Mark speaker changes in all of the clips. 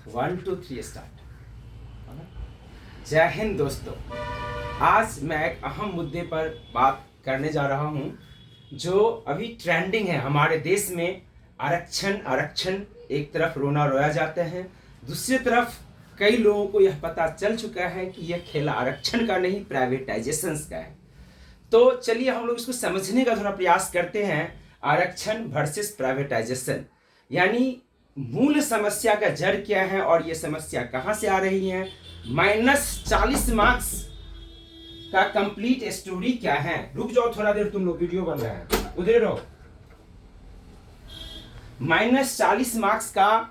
Speaker 1: One two three start. जय हिंद दोस्तों, आज मैं एक अहम मुद्दे पर बात करने जा रहा हूं जो अभी ट्रेंडिंग है हमारे देश में। आरक्षण आरक्षण, एक तरफ रोना रोया जाते हैं, दूसरी तरफ कई लोगों को यह पता चल चुका है कि यह खेल आरक्षण का नहीं प्राइवेटाइजेशन का है। तो चलिए हम लोग इसको समझने का थोड़ा प्रयास करते हैं। आरक्षण वर्सेस प्राइवेटाइजेशन, यानी मूल समस्या का जड़ क्या है और ये समस्या कहां से आ रही है। -40 मार्क्स का कंप्लीट स्टोरी क्या है। रुक जाओ थोड़ा देर, तुम लोग वीडियो बन रहा है, उधर रहो। -40 मार्क्स का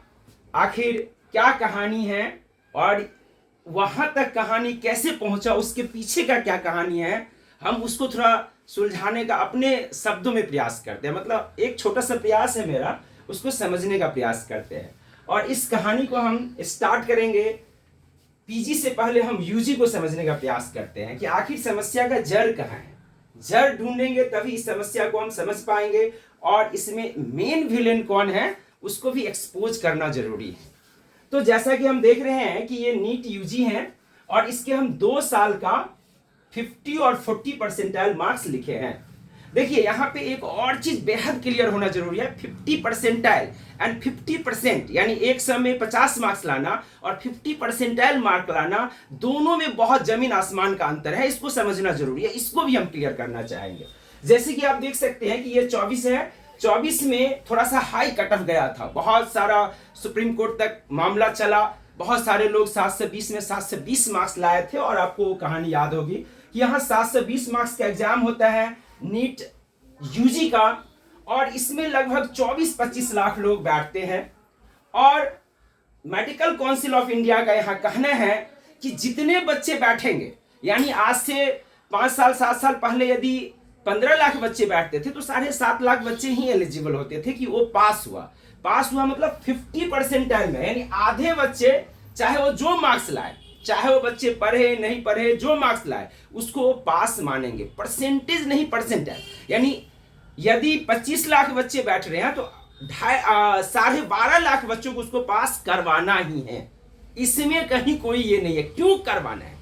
Speaker 1: आखिर क्या कहानी है और वहां तक कहानी कैसे पहुंचा, उसके पीछे का क्या कहानी है, हम उसको थोड़ा सुलझाने का अपने शब्दों में प्रयास करते हैं। मतलब एक छोटा सा प्रयास है मेरा, उसको समझने का प्रयास करते हैं। और इस कहानी को हम स्टार्ट करेंगे पीजी से पहले, हम यूजी को समझने का प्रयास करते हैं कि आखिर समस्या का जड़ कहाँ है। जड़ ढूंढेंगे तभी इस समस्या को हम समझ पाएंगे और इसमें मेन विलेन कौन है उसको भी एक्सपोज करना जरूरी है। तो जैसा कि हम देख रहे हैं कि ये नीट यूजी है और इसके हम 2 साल का 50 और 40 परसेंटाइल मार्क्स लिखे हैं। देखिए यहाँ पे एक और चीज बेहद क्लियर होना जरूरी है। 50 परसेंटाइल एंड 50%, यानी 100 में 50 मार्क्स लाना और 50 परसेंटाइल मार्क लाना, दोनों में बहुत जमीन आसमान का अंतर है। इसको समझना जरूरी है, इसको भी हम क्लियर करना चाहेंगे। जैसे कि आप देख सकते हैं कि ये 24 है, 24 में थोड़ा सा हाई कट ऑफ गया था, बहुत सारा सुप्रीम कोर्ट तक मामला चला, बहुत सारे लोग 720 में 720 मार्क्स लाए थे। और आपको कहानी याद होगी कि यहाँ 720 मार्क्स का एग्जाम होता है नीट यूजी का, और इसमें लगभग 24-25 लाख लोग बैठते हैं। और मेडिकल काउंसिल ऑफ इंडिया का यहाँ कहना है कि जितने बच्चे बैठेंगे, यानी आज से 5 साल 7 साल पहले यदि 15 लाख बच्चे बैठते थे तो 7.5 लाख बच्चे ही एलिजिबल होते थे कि वो पास हुआ मतलब 50 परसेंटाइल में, यानी आधे बच्चे, चाहे वो जो मार्क्स लाए, चाहे वो बच्चे पढ़े नहीं पढ़े, जो मार्क्स लाए उसको वो पास मानेंगे, परसेंटेज नहीं परसेंटाइल। यानी यदि 25 लाख बच्चे बैठ रहे हैं तो 12.5 लाख बच्चों को उसको पास करवाना ही है। इसमें कहीं कोई ये नहीं है क्यों करवाना है।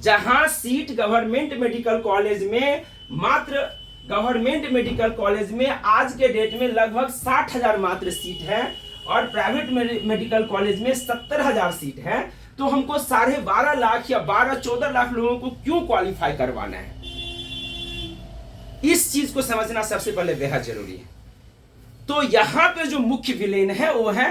Speaker 1: जहां सीट गवर्नमेंट मेडिकल कॉलेज में, मात्र गवर्नमेंट मेडिकल कॉलेज में आज के डेट में लगभग 60,000 मात्र सीट है और प्राइवेट मेडिकल कॉलेज में 70,000 सीट है, तो हमको 12.5 लाख या 12-14 लाख लोगों को क्यों क्वालिफाई करवाना है। इस चीज को समझना सबसे पहले बेहद जरूरी है। तो यहां पे जो मुख्य विलेन है वो है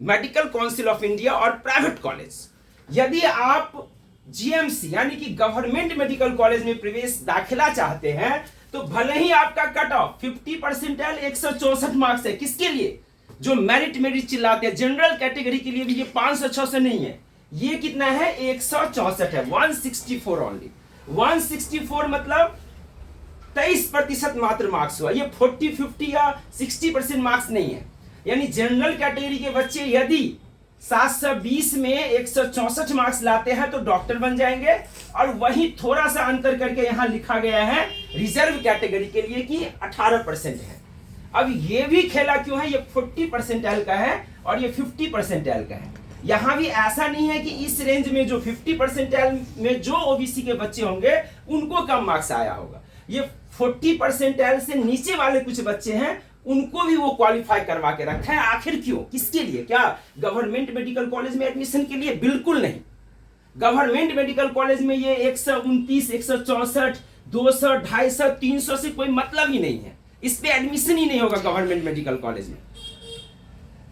Speaker 1: मेडिकल काउंसिल ऑफ इंडिया और प्राइवेट कॉलेज। यदि आप जीएमसी यानी कि गवर्नमेंट मेडिकल कॉलेज में प्रवेश दाखिला चाहते हैं तो भले ही आपका कट ऑफ 50 परसेंटाइल 164 मार्क्स है, किसके लिए, जो मेरिट चिल्लाते हैं, जनरल कैटेगरी के लिए भी ये 500-600 नहीं है, ये कितना है 164 है, 164 ओनली। 164 मतलब 23% मात्र मार्क्स हुआ। ये 40, 50 या 60% मार्क्स नहीं है। यानी जनरल कैटेगरी के बच्चे यदि 720 में 164 मार्क्स लाते हैं तो डॉक्टर बन जाएंगे, और वही थोड़ा सा अंतर करके यहां लिखा गया है रिजर्व कैटेगरी के लिए कि 18% है। अब ये भी खेला क्यों है, ये 40 परसेंटाइल का है और ये 50 परसेंटाइल का है। यहां भी ऐसा नहीं है कि इस रेंज में जो 50 परसेंटाइल में जो ओबीसी के बच्चे होंगे उनको कम मार्क्स आया होगा। ये 40 परसेंटाइल से नीचे वाले कुछ बच्चे हैं, उनको भी वो क्वालिफाई करवा के रखा है। आखिर क्यों, किसके लिए, क्या गवर्नमेंट मेडिकल कॉलेज में एडमिशन के लिए? बिल्कुल नहीं। गवर्नमेंट मेडिकल कॉलेज में ये 129, 164, 200, 250, 300 से कोई मतलब ही नहीं है। इस पे एडमिशन ही नहीं होगा गवर्नमेंट मेडिकल कॉलेज में।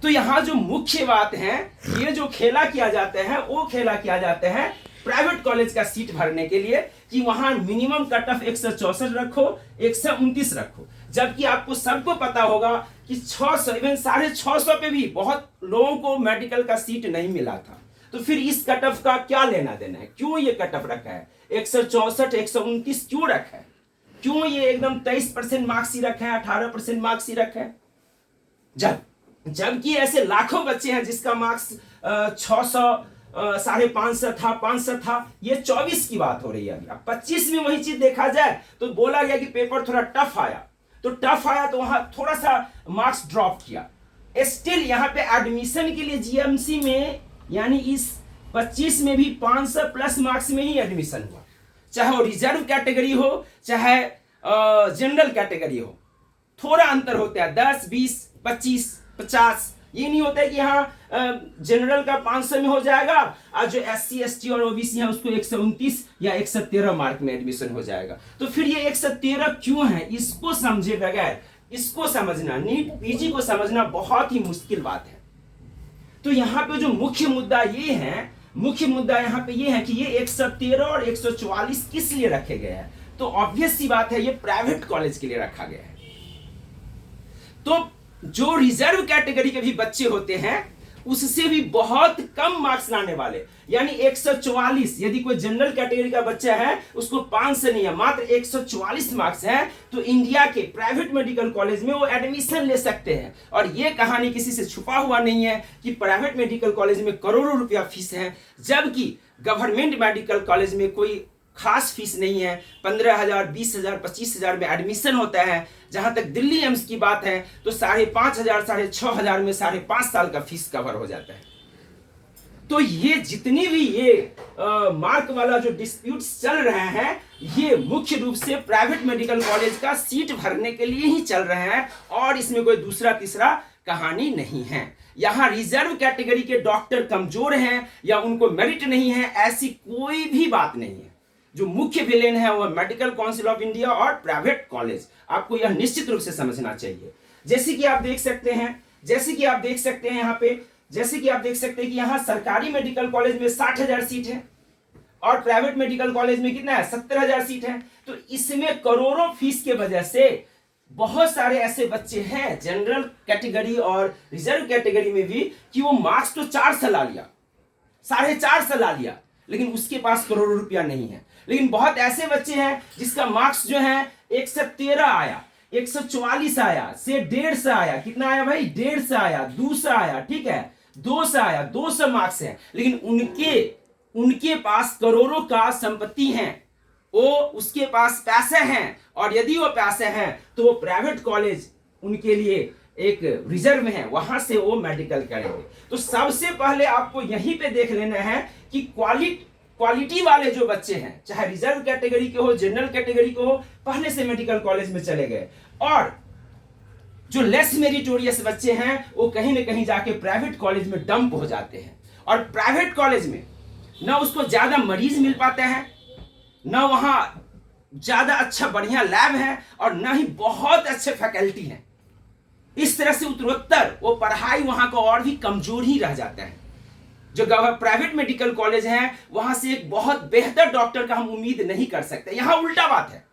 Speaker 1: तो यहां जो मुख्य बात है, ये जो खेला किया जाता है वो खेला किया जाता है प्राइवेट कॉलेज का सीट भरने के लिए कि वहां मिनिमम कट ऑफ 164 रखो, 129 रखो। जबकि आपको सबको पता होगा कि 600, इवन 650 पे भी बहुत लोगों को मेडिकल का सीट नहीं मिला था। तो फिर इस कट ऑफ का क्या लेना देना है, क्यों ये कट ऑफ रखा है 164, 129 क्यों रखा है, क्यों ये एकदम 23% मार्क्स ही रखा है, 18% मार्क्स ही रखा है। जबकि ऐसे लाखों बच्चे हैं जिसका मार्क्स 600, 550 था, 500 था। ये 24 की बात हो रही है। अभी 25 में वही चीज देखा जाए तो बोला गया कि पेपर थोड़ा टफ आया, तो वहां थोड़ा सा मार्क्स ड्रॉप किया। स्टिल यहाँ पे एडमिशन के लिए जीएमसी में यानी इस 25 में भी 500 प्लस मार्क्स में ही एडमिशन हुआ, चाहे वो रिजर्व कैटेगरी हो चाहे जनरल कैटेगरी हो। थोड़ा अंतर होता है 10, 20, 25, 50। ये नहीं होता है कि यहाँ जनरल का 500 में हो जाएगा और जो SC, ST और OBC है उसको 129 या 113 मार्क में एडमिशन हो जाएगा। तो फिर ये 113 क्यों है, इसको समझे बगैर इसको समझना, नीट PG को समझना बहुत ही मुश्किल बात है। तो यहाँ पे जो मुख्य मुद्दा यहाँ पे ये है कि ये 113 और 144 किस लिए रखे गए हैं। तो ऑब्वियस सी बात है, ये प्राइवेट कॉलेज के लिए रखा गया है। तो जो रिजर्व कैटेगरी के भी बच्चे होते हैं उससे भी बहुत कम मार्क्स लाने वाले, यानी 144, यदि कोई जनरल कैटेगरी का बच्चा है उसको 500 नहीं है, मात्र 144 मार्क्स है, तो इंडिया के प्राइवेट मेडिकल कॉलेज में वो एडमिशन ले सकते हैं। और ये कहानी किसी से छुपा हुआ नहीं है कि प्राइवेट मेडिकल कॉलेज में करोड़ों रुपया फीस है, जबकि गवर्नमेंट मेडिकल कॉलेज में कोई खास फीस नहीं है। 15,000, 20,000, 25,000 में एडमिशन होता है। जहां तक दिल्ली एम्स की बात है तो 5,500, 6,500 में 5.5 साल का फीस कवर हो जाता है। तो ये जितनी भी ये मार्क वाला जो डिस्प्यूट चल रहे हैं, ये मुख्य रूप से प्राइवेट मेडिकल कॉलेज का सीट भरने के लिए ही चल रहे हैं, और इसमें कोई दूसरा तीसरा कहानी नहीं है। यहां रिजर्व कैटेगरी के डॉक्टर कमजोर हैं या उनको मेरिट नहीं है, ऐसी कोई भी बात नहीं है। जो मुख्य विलेन है वो मेडिकल काउंसिल ऑफ इंडिया और प्राइवेट कॉलेज। आपको यह निश्चित रूप से समझना चाहिए। जैसे कि आप देख सकते हैं यहाँ पे, जैसे कि आप देख सकते हैं कि यहाँ सरकारी मेडिकल कॉलेज में 60,000 सीट है और प्राइवेट मेडिकल कॉलेज में कितना है, 70,000 सीट है। तो इसमें करोड़ों फीस के वजह से बहुत सारे ऐसे बच्चे हैं जनरल कैटेगरी और रिजर्व कैटेगरी में भी कि वो मार्क्स तो 400 ला लिया, 450 ला लिया, लेकिन उसके पास करोड़ों रुपया नहीं है। लेकिन बहुत ऐसे बच्चे हैं जिसका मार्क्स जो है 113 आया, 144 आया, से 150 आया, कितना आया भाई, 150 आया, 200 आया, ठीक है, 200 आया, 200 मार्क्स है, लेकिन उनके पास करोड़ों का संपत्ति है, वो उसके पास पैसे हैं, और यदि वो पैसे हैं तो वो प्राइवेट कॉलेज उनके लिए एक रिजर्व है, वहां से वो मेडिकल करेंगे। तो सबसे पहले आपको यहीं पे देख लेना है कि क्वालिटी वाले जो बच्चे हैं, चाहे रिजर्व कैटेगरी के हो, जनरल कैटेगरी के हो, पहले से मेडिकल कॉलेज में चले गए, और जो लेस मेरिटोरियस बच्चे हैं वो कहीं ना कहीं जाके प्राइवेट कॉलेज में डंप हो जाते हैं। और प्राइवेट कॉलेज में ना उसको ज्यादा मरीज मिल पाते हैं, ना वहां ज्यादा अच्छा बढ़िया लैब है, और ना ही बहुत अच्छे फैकल्टी हैं। इस तरह से उत्तरोत्तर वो पढ़ाई वहां का और भी कमजोर ही रह जाता है। जो प्राइवेट मेडिकल कॉलेज है वहां से एक बहुत बेहतर डॉक्टर का हम उम्मीद नहीं कर सकते। यहां उल्टा बात है,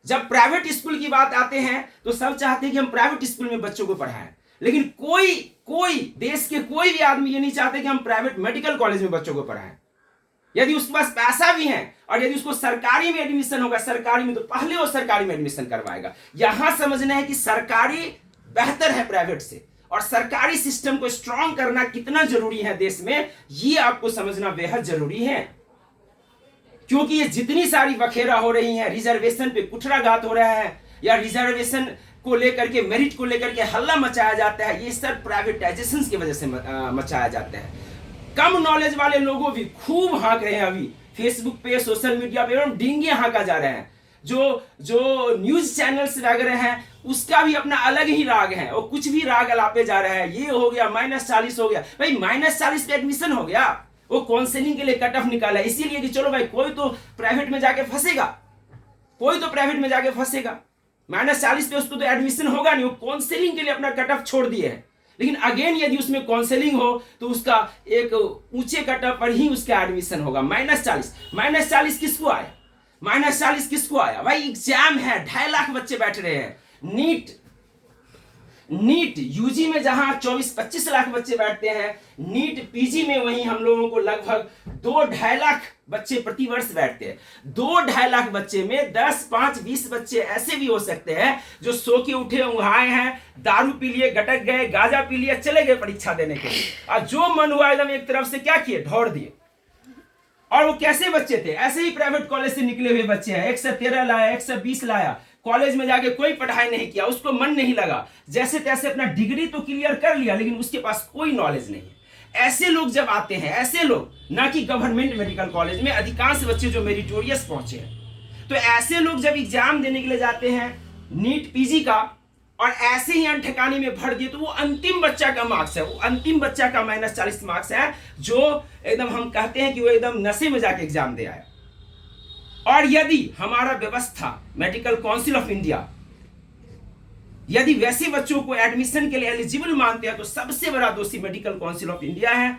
Speaker 1: जब प्राइवेट स्कूल की बात आते हैं तो सब चाहते हैं कि हम प्राइवेट स्कूल में बच्चों को पढ़ाएं, लेकिन कोई देश के कोई भी आदमी ये नहीं चाहते कि हम प्राइवेट मेडिकल कॉलेज में बच्चों को पढ़ाएं। यदि उसके पास पैसा भी है और यदि उसको सरकारी में एडमिशन होगा, सरकारी में, तो पहले वो सरकारी में एडमिशन करवाएगा। यहां समझना है कि सरकारी बेहतर है प्राइवेट से, और सरकारी सिस्टम को स्ट्रांग करना कितना जरूरी है देश में, ये आपको समझना बेहद जरूरी है। क्योंकि ये जितनी सारी बखेरा हो रही है, रिजर्वेशन पे कुठराघात हो रहा है, या रिजर्वेशन को लेकर के, मेरिट को लेकर के हल्ला मचाया जाता है, ये सब प्राइवेटाइजेशन की वजह से मचाया जाता है। कम नॉलेज वाले लोगों भी खूब हाँक रहे हैं अभी फेसबुक पे, सोशल मीडिया पे, एकदम डींगे हाँका जा रहे हैं। जो न्यूज चैनल्स लग रहे हैं उसका भी अपना अलग ही राग है, वो कुछ भी राग अलापे जा रहा है। ये हो गया, -40 हो गया, भाई -40 पे एडमिशन हो गया, वो काउंसलिंग के लिए कट ऑफ निकाला, इसीलिए कि चलो भाई कोई तो प्राइवेट में जाके फंसेगा, -40 पे उसको तो एडमिशन होगा नहीं, वो काउंसलिंग के लिए अपना कट ऑफ छोड़ दिए हैं। लेकिन अगेन यदि उसमें काउंसलिंग हो तो उसका एक ऊंचे कट ऑफ पर ही उसका एडमिशन होगा। -40 किसको आया, -40 किसको आया भाई, एग्जाम है, 2.5 लाख बच्चे बैठ रहे हैं। नीट यूजी में जहां 24-25 लाख बच्चे बैठते हैं, नीट पीजी में वहीं हम लोगों को लगभग 2-2.5 लाख बच्चे प्रति वर्ष बैठते हैं। 2-2.5 लाख बच्चे में 10, 5, 20 बच्चे ऐसे भी हो सकते हैं जो सो के उठे उहाए हैं, दारू पी लिए, गटक गए, गांजा पी लिए, चले गए परीक्षा देने के लिए, और जो मन हुआ एकदम एक तरफ से क्या किए, ढोड़ दिए। और वो कैसे बच्चे थे, ऐसे ही प्राइवेट कॉलेज से निकले हुए बच्चे हैं। 113 लाया, 120 लाया, कॉलेज में जाके कोई पढ़ाई नहीं किया, उसको मन नहीं लगा, जैसे तैसे अपना डिग्री तो क्लियर कर लिया, लेकिन उसके पास कोई नॉलेज नहीं है। ऐसे लोग जब आते हैं, ऐसे लोग, ना कि गवर्नमेंट मेडिकल कॉलेज में अधिकांश बच्चे जो मेरिटोरियस पहुंचे हैं, तो ऐसे लोग जब एग्जाम देने के लिए जाते हैं नीट पीजी का, और ऐसे ही अनठिकाने में भर दिए, तो वो अंतिम बच्चा का मार्क्स है, वो अंतिम बच्चा का -40 मार्क्स है, जो एकदम हम कहते हैं कि वो एकदम नशे में जाके एग्जाम दे आया। और यदि हमारा व्यवस्था मेडिकल काउंसिल ऑफ इंडिया यदि वैसे बच्चों को एडमिशन के लिए एलिजिबल मानते हैं, तो सबसे बड़ा दोषी मेडिकल काउंसिल ऑफ इंडिया है।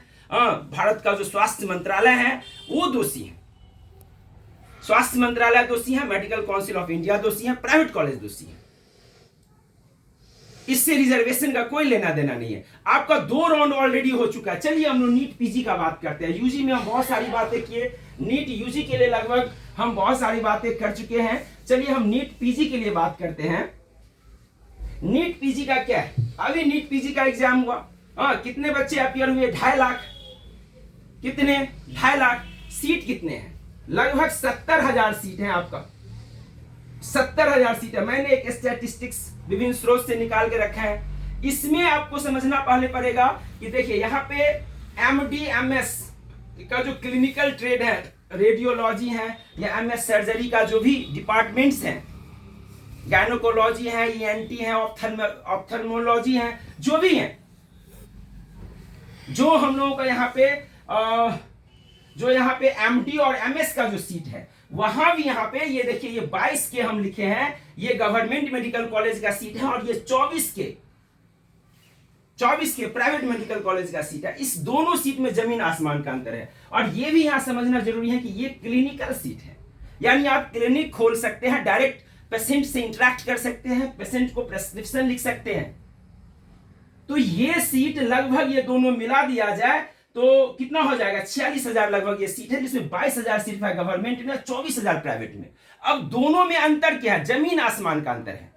Speaker 1: भारत का जो स्वास्थ्य मंत्रालय है वो दोषी है, स्वास्थ्य मंत्रालय दोषी है, मेडिकल काउंसिल ऑफ इंडिया दोषी है, प्राइवेट कॉलेज दोषी है। इससे रिजर्वेशन का कोई लेना देना नहीं है। आपका 2 राउंड ऑलरेडी हो चुका है। चलिए हम लोग नीट पीजी का बात करते हैं। यूजी में हम बहुत सारी बातें किए, नीट यूजी के लिए लगभग हम बहुत सारी बातें कर चुके हैं। चलिए हम नीट पीजी के लिए बात करते हैं। नीट पीजी का क्या है? अभी नीट पीजी का एग्जाम हुआ, कितने बच्चे अपियर हुए? 2.5 लाख। कितने? 2.5 लाख। सीट कितने हैं? लगभग 70,000 सीट है। आपका 70,000 सीट है। मैंने एक स्टैटिस्टिक्स विभिन्न स्रोत से निकाल के रखा है। इसमें आपको समझना पहले पड़ेगा कि देखिए यहाँ पे एमडी एमएस का जो क्लिनिकल ट्रेड है, रेडियोलॉजी है या एमएस सर्जरी का जो भी डिपार्टमेंट्स हैं, गायनोकोलॉजी है, ईएनटी है, ऑप्थेल्मोलॉजी है, जो भी है, जो हम लोगों का यहाँ पे एमडी और एमएस का जो सीट है, वहां भी यहाँ पे ये देखिए, ये 22 के हम लिखे हैं, ये गवर्नमेंट मेडिकल कॉलेज का सीट है, और ये 24 के प्राइवेट मेडिकल कॉलेज का सीट है। इस दोनों सीट में जमीन आसमान का अंतर है। और ये भी यहां समझना जरूरी है कि ये क्लिनिकल सीट है, यानी आप क्लिनिक खोल सकते हैं, डायरेक्ट पेशेंट से इंटरेक्ट कर सकते हैं, पेशेंट को प्रेस्क्रिप्शन लिख सकते हैं। तो ये सीट लगभग ये दोनों मिला दिया जाए तो कितना हो जाएगा? 46,000 लगभग ये सीट है, जिसमें 22,000 सीट है गवर्नमेंट में, 24,000 प्राइवेट में। अब दोनों में अंतर क्या है? जमीन आसमान का अंतर है।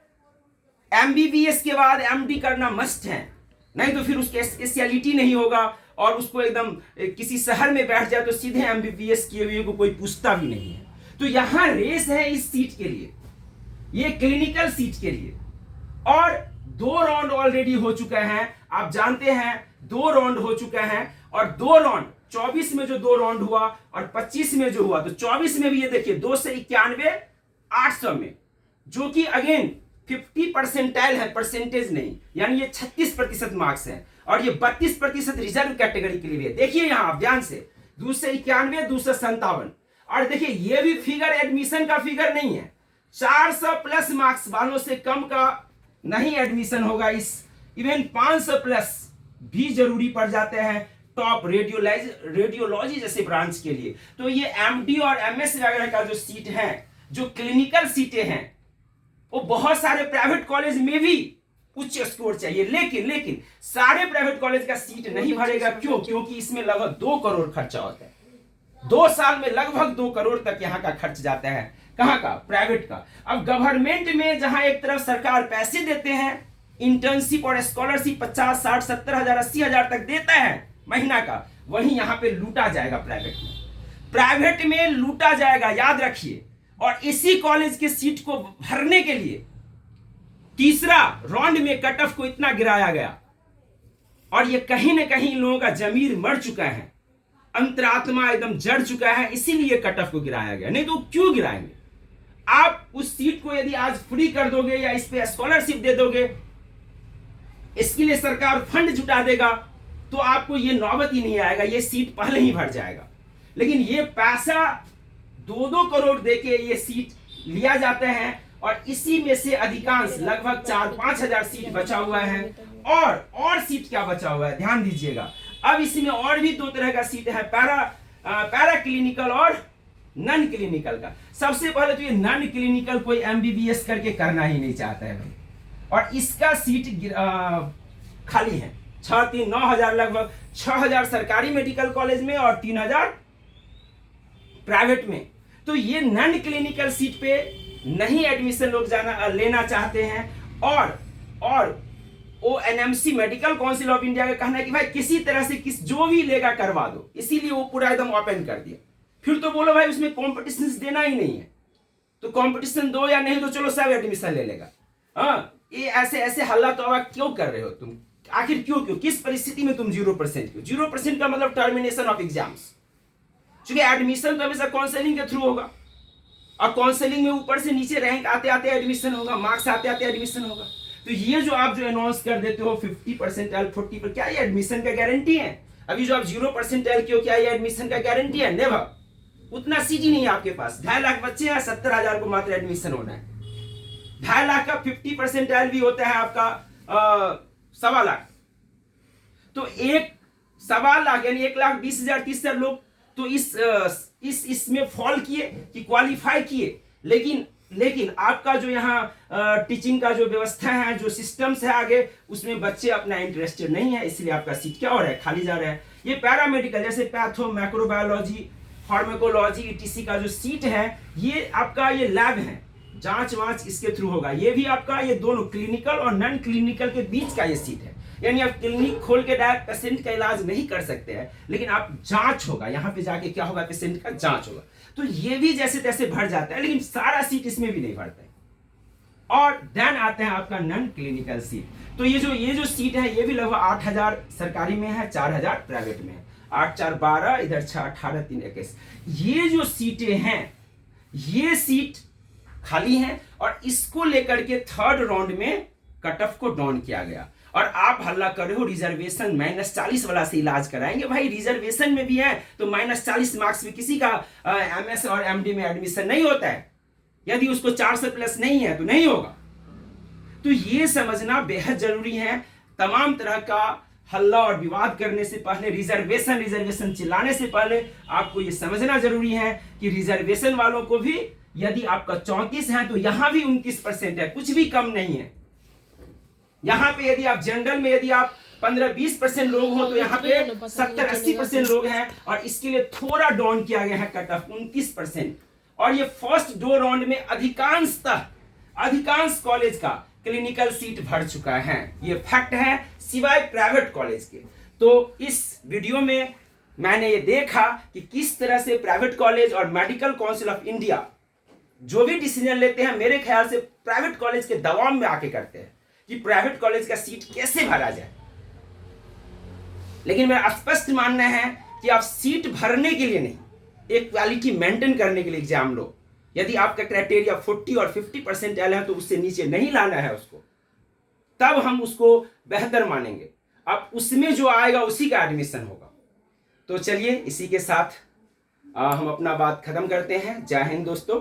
Speaker 1: एमबीबीएस के बाद एमडी करना मस्ट है, नहीं तो फिर उसके स्पेशलिटी नहीं होगा, और उसको एकदम किसी शहर में बैठ जाए तो सीधे एमबीबीएस किए हुए को कोई पूछता भी नहीं है। तो यहां रेस है इस सीट के लिए, ये क्लिनिकल सीट के लिए। और 2 राउंड ऑलरेडी हो चुका है, आप जानते हैं 2 राउंड हो चुका है। और 2 राउंड 24 में जो 2 राउंड हुआ और 25 में जो हुआ, तो 24 में भी ये देखिए 2 से 91 800 में, जो कि अगेन 50% है, परसेंटेज नहीं, यानी ये 36% मार्क्स है। और ये 32% रिजर्व कैटेगरी के लिए। देखिए यहां आप ध्यान से, 2 से 91 2 से 57। और देखिए ये भी फिगर एडमिशन का फिगर नहीं है, 400 प्लस मार्क्स वालों से कम का नहीं एडमिशन होगा। इस इवन 500 प्लस भी जरूरी पड़ जाते हैं टॉप रेडियोलॉजी जैसे ब्रांच के लिए। तो ये एमडी और एमएस वगैरह का जो सीट है, जो क्लिनिकल सीटें हैं, वो बहुत सारे प्राइवेट कॉलेज में भी उच्च स्कोर चाहिए, लेकिन सारे प्राइवेट कॉलेज का सीट नहीं भरेगा। क्यों? क्योंकि इसमें लगभग 2 करोड़ खर्चा होता है। 2 साल में लगभग 2 करोड़ तक यहाँ का खर्च जाता है। कहाँ का? प्राइवेट का। अब गवर्नमेंट में जहां एक तरफ सरकार पैसे देते हैं, इंटर्नशिप और स्कॉलरशिप 50, 60, 70,000, 80,000 तक देता है महीना का, वहीं यहां पे लूटा जाएगा प्राइवेट में लूटा जाएगा, याद रखिए। और इसी कॉलेज के सीट को भरने के लिए तीसरा राउंड में कट ऑफ को इतना गिराया गया, और ये कहीं ना कहीं लोगों का जमीर मर चुका है, अंतरात्मा एकदम जड़ चुका है, इसीलिए कट ऑफ को गिराया गया। नहीं तो क्यों गिराएंगे? आप उस सीट को यदि आज फ्री कर दोगे या इस पे स्कॉलरशिप दे दोगे, इसके लिए सरकार फंड जुटा देगा, तो आपको ये नौबत ही नहीं आएगा, ये सीट पहले ही भर जाएगा। लेकिन ये पैसा 2-2 करोड़ देके ये सीट लिया जाता है, और इसी में से अधिकांश लगभग 4-5 हजार सीट बचा हुआ है। और सीट क्या बचा हुआ है? ध्यान दीजिएगा। अब इसमें और भी 2 तरह का सीट है, पैरा क्लिनिकल और नॉन क्लिनिकल का। सबसे पहले तो ये नॉन क्लिनिकल कोई एमबीबीएस करके करना ही नहीं चाहता है भाई, और इसका सीट खाली है। 9,000 लगभग 6,000 सरकारी मेडिकल कॉलेज में और 3,000 प्राइवेट में। तो ये नॉन क्लिनिकल सीट पे नहीं एडमिशन लोग लेना चाहते हैं। और ओएनएमसी मेडिकल काउंसिल ऑफ इंडिया का कहना है कि भाई किसी तरह से जो भी लेगा करवा दो, इसीलिए वो पूरा एकदम ओपन कर दिया। फिर तो बोलो भाई उसमें कॉम्पिटिशन देना ही नहीं है, तो कॉम्पिटिशन दो या नहीं तो चलो सब एडमिशन ले लेगा। हाँ, ये ऐसे हल्ला तो अब क्यों कर रहे हो तुम? आखिर क्यों क्यों किस परिस्थिति में तुम 0% क्यों? 0% का मतलब टर्मिनेशन ऑफ एग्जाम्स। क्योंकि एडमिशन तो हमेशा काउंसलिंग के थ्रू होगा, और काउंसलिंग में ऊपर से नीचे रैंक आते आते एडमिशन होगा, मार्क्स आते आते एडमिशन होगा। तो ये जो आप जो अनाउंस कर देते हो 50% 40%, क्या ये एडमिशन का गारंटी है? अभी जो आप 0% की हो, क्या ये एडमिशन का गारंटी है? नेवर। उतना सीट ही नहीं है आपके पास। 2.5 लाख बच्चे हैं, 70,000 को मात्र एडमिशन होना है। 2.5 लाख का 50% भी होता है आपका 1.25 लाख। तो 1.25 लाख यानी 1,20,000 30,000 लोग तो इसमें फॉल किए कि क्वालिफाई किए। लेकिन आपका जो यहाँ टीचिंग का जो व्यवस्था है, जो सिस्टम्स है आगे, उसमें बच्चे अपना इंटरेस्टेड नहीं है, इसलिए आपका सीट क्या हो रहा है? खाली जा रहा है। ये पैरामेडिकल जैसे पैथो, माइक्रोबायोलॉजी, फार्माकोलॉजी, ईटीसी का जो सीट है, ये आपका ये लैब है, जांच वांच इसके थ्रू होगा। ये भी आपका ये दोनों क्लिनिकल और नॉन क्लिनिकल के बीच का ये सीट है। यानी आप क्लिनिक खोल के डायरेक्ट पेशेंट का इलाज नहीं कर सकते हैं, लेकिन आप जांच होगा, यहाँ पे जाके क्या होगा? पेशेंट का जांच होगा। तो ये भी जैसे तैसे भर जाता है, लेकिन सारा सीट इसमें भी नहीं भरता है। और देन आता है आपका नॉन क्लिनिकल सीट। तो ये जो सीट है, ये भी लगभग 8,000 सरकारी में है, 4,000 प्राइवेट में है। 8 4 12, इधर 6 18 3 21। ये जो सीटें हैं, ये सीट खाली है, और इसको लेकर के थर्ड राउंड में कट ऑफ को डाउन किया गया। और आप हल्ला कर रहे हो रिजर्वेशन -40 वाला से इलाज कराएंगे। भाई रिजर्वेशन में भी है तो -40 मार्क्स में किसी का एमएस और एमडी में एडमिशन नहीं होता है। यदि उसको 400 प्लस नहीं है तो नहीं होगा। तो ये समझना बेहद जरूरी है। तमाम तरह का हल्ला और विवाद करने से पहले, रिजर्वेशन चिल्लाने से पहले आपको ये समझना जरूरी है कि रिजर्वेशन वालों को भी यदि आपका 34 है तो यहां भी 29% है, कुछ भी कम नहीं है। यहां पे यदि आप जनरल में यदि आप 15-20% लोग हो तो यहाँ पे 70-80% लोग हैं, और इसके लिए थोड़ा डाउन किया गया है कट ऑफ 29%। और ये फर्स्ट 2 राउंड में अधिकांश कॉलेज का क्लिनिकल सीट भर चुका है, ये फैक्ट है, सिवाय प्राइवेट कॉलेज के। तो इस वीडियो में मैंने ये देखा कि किस तरह से प्राइवेट कॉलेज और मेडिकल काउंसिल ऑफ इंडिया जो भी डिसीजन लेते हैं, मेरे ख्याल से प्राइवेट कॉलेज के दबाव में आके करते हैं कि प्राइवेट कॉलेज का सीट कैसे भरा जाए। लेकिन मेरा स्पष्ट मानना है कि आप सीट भरने के लिए नहीं, एक क्वालिटी मेंटेन करने के लिए एग्जाम लो। यदि आपका क्राइटेरिया 40 और 50% है तो उससे नीचे नहीं लाना है उसको, तब हम उसको बेहतर मानेंगे। अब उसमें जो आएगा उसी का एडमिशन होगा। तो चलिए इसी के साथ हम अपना बात खत्म करते हैं। जय हिंद दोस्तों।